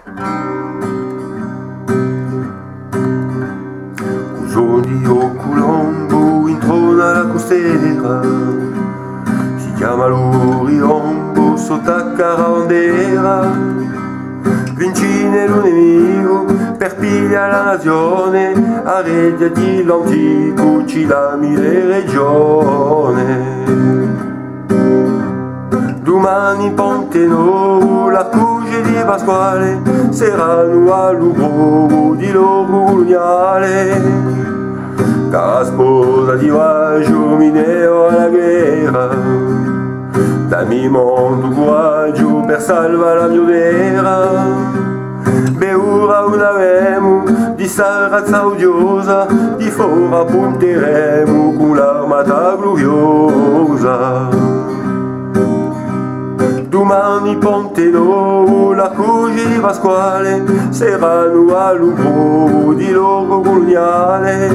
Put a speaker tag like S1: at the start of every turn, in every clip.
S1: Un giorno Colombo introna la costiera, si chiama l'Uriombo sotto la carabandera, vincine lo nemico per pigliare la nazione, a regia di l'antico ci la mille regione. Domani Ponte Nuovo, la cuce di Pasquale, saranno all'uovo di loro coloniale. Cara sposa di Vaggio, mineo alla guerra, dammi mondo coraggio per salvare la mia vera. Beura una avemo di sta razza odiosa, di fora punteremo con l'armata gloriosa. Domani Ponte Nuovo, la cuce di Pasquale, saranno all'uovo di loro coloniale.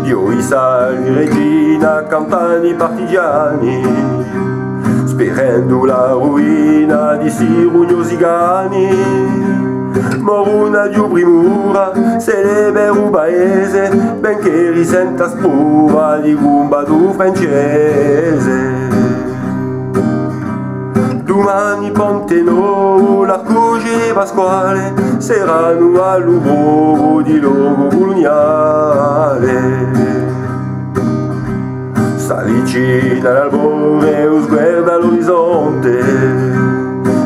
S1: Dio i sali, regina, campani partigiani, sperando la ruina di sti rugnosi gani. Moruna di primura, celebra un paese, benché risenta spura di gumba du francese. Domani Ponte Nuovo, la cuce di Pasquale, saranno all'uovo di loro coloniale. Sta vicina all'albore, o sguarda all'orizzonte,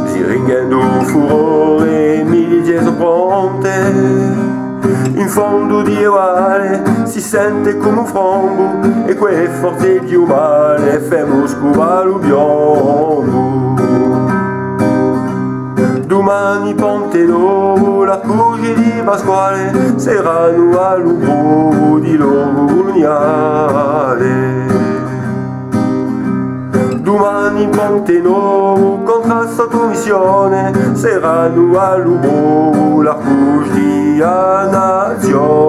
S1: si ringendo furore, milite pronte. In fondo di Evale si sente come un frombo, e quelle forze di umane femo scovare lo biombo. Domani Ponte Nuovo, la cuce di Pasquale, saranno all'uovo di loro coloniale. Domani Ponte Nuovo, contrasta tua missione, saranno all'uovo la cuce di nazione.